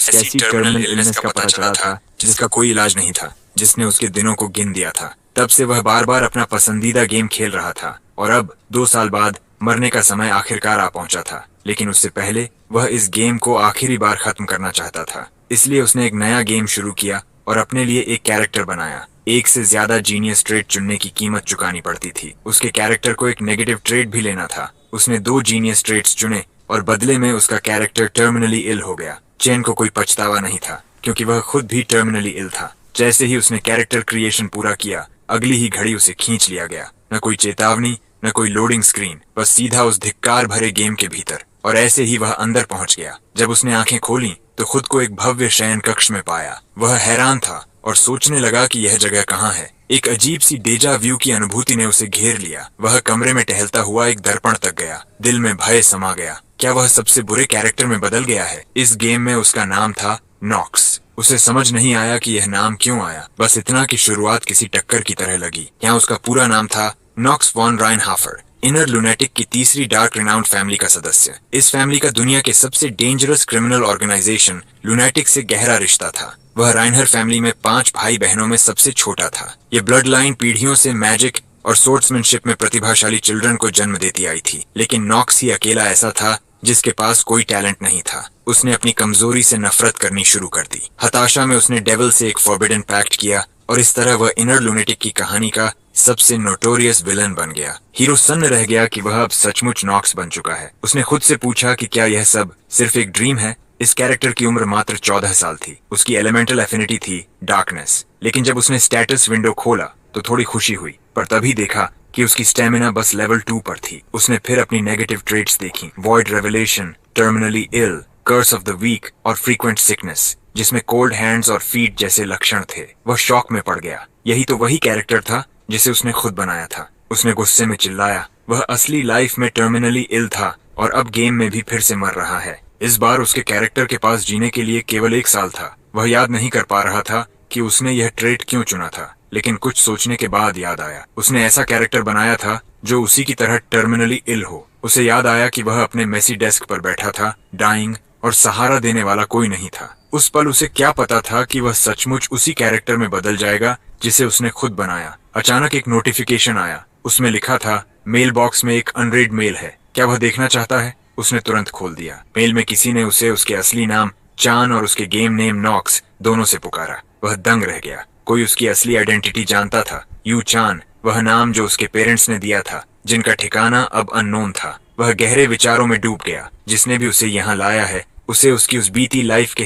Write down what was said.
Knox ऐसी terminal illness का पता चला था जिसका कोई इलाज नहीं था, जिसने उसके दिनों को गिन दिया था। तब से वह बार बार अपना पसंदीदा गेम खेल रहा था और अब 2 साल बाद मरने का समय आखिरकार आ पहुंचा था। लेकिन उससे पहले वह इस गेम को आखिरी बार खत्म करना चाहता था। इसलिए उसने एक नया गेम शुरू किया और अपने लिए एक कैरेक्टर बनाया। एक से ज्यादा जीनियस ट्रेट चुनने की कीमत चुकानी पड़ती थी। उसके कैरेक्टर को एक नेगेटिव ट्रेट भी लेना था। उसने 2 जीनियस ट्रेट्स चुने और बदले में उसका कैरेक्टर टर्मिनली इल हो गया। चेन को कोई पछतावा नहीं था क्योंकि वह खुद भी टर्मिनली इल था। जैसे ही उसने कैरेक्टर क्रिएशन पूरा किया, अगली ही घड़ी उसे खींच लिया गया। न कोई चेतावनी, न कोई लोडिंग स्क्रीन, बस सीधा उस धिक्कार भरे गेम के भीतर। और ऐसे ही वह अंदर पहुंच गया। जब उसने आंखें खोली तो खुद को एक भव्य शयन कक्ष में पाया। वह हैरान था और सोचने लगा कि यह जगह कहाँ है। एक अजीब सी डेजा व्यू की अनुभूति ने उसे घेर लिया। वह कमरे में टहलता हुआ एक दर्पण तक गया। दिल में भय समा गया। क्या वह सबसे बुरे कैरेक्टर में बदल गया है? इस गेम में उसका नाम था नॉक्स। उसे समझ नहीं आया कि यह नाम क्यों आया, बस इतना कि शुरुआत किसी टक्कर की तरह लगी। यहाँ उसका पूरा नाम था नॉक्स वॉन राइनहाफर, इनर लुनेटिक की तीसरी डार्क रिनाउंड फैमिली का सदस्य। इस फैमिली का दुनिया के सबसे डेंजरस क्रिमिनल ऑर्गेनाइजेशन लुनेटिक से गहरा रिश्ता था। वह राइनहर फैमिली में 5 भाई बहनों में सबसे छोटा था। ये ब्लड लाइन पीढ़ियों से मैजिक और सोर्ट्समैनशिप में प्रतिभाशाली चिल्ड्रन को जन्म देती आई थी। लेकिन नॉक्स ही अकेला ऐसा था जिसके पास कोई टैलेंट नहीं था। उसने अपनी कमजोरी से नफरत करनी शुरू कर दी। हताशा में उसने डेविल से एक फॉरबिडन पैक्ट किया और इस तरह वह इनर लुनेटिक की कहानी का सबसे नोटोरियस विलन बन गया। हीरो सन्न रह गया कि वह अब सचमुच नॉक्स बन चुका है। उसने खुद से पूछा कि क्या यह सब सिर्फ एक ड्रीम है। इस कैरेक्टर की उम्र मात्र 14 साल थी। उसकी एलिमेंटल एफिनिटी थी डार्कनेस। लेकिन जब उसने स्टेटस विंडो खोला तो थोड़ी खुशी हुई, पर तभी देखा कि उसकी स्टेमिना बस लेवल 2 पर थी। उसने फिर अपनी नेगेटिव ट्रेट्स देखी, void revelation, terminally ill, curse of the week और फ्रीक्वेंट सिकनेस, जिसमें कोल्ड हैंड्स और फीट जैसे लक्षण थे। वह शॉक में पड़ गया। यही तो वही कैरेक्टर था जिसे उसने खुद बनाया था। उसने गुस्से में चिल्लाया। वह असली लाइफ में टर्मिनली इल था और अब गेम में भी फिर से मर रहा है। इस बार उसके कैरेक्टर के पास जीने के लिए केवल 1 साल था। वह याद नहीं कर पा रहा था कि उसने यह ट्रेट क्यों चुना था, लेकिन कुछ सोचने के बाद याद आया। उसने ऐसा कैरेक्टर बनाया था जो उसी की तरह टर्मिनली इल हो। उसे याद आया कि वह अपने मेसी डेस्क पर बैठा था, डाइंग, और सहारा देने वाला कोई नहीं था। उस पल उसे क्या पता था कि वह सचमुच उसी कैरेक्टर में बदल जाएगा जिसे उसने खुद बनाया। अचानक एक नोटिफिकेशन आया। उसमें लिखा था, मेल बॉक्स में एक अनरीड मेल है, क्या वह देखना चाहता है? उसने तुरंत खोल दिया। मेल में किसी ने उसे उसके असली नाम चान और उसके गेम नेम नॉक्स दोनों से पुकारा। वह दंग रह गया। कोई उसकी असली आइडेंटिटी जानता था। यू चान, वह नाम जो उसके पेरेंट्स ने दिया था, जिनका ठिकाना अब अननोन था। वह गहरे विचारों में डूब गया। जिसने भी उसे यहाँ लाया है, उसे उसकी उस बीती लाइफ के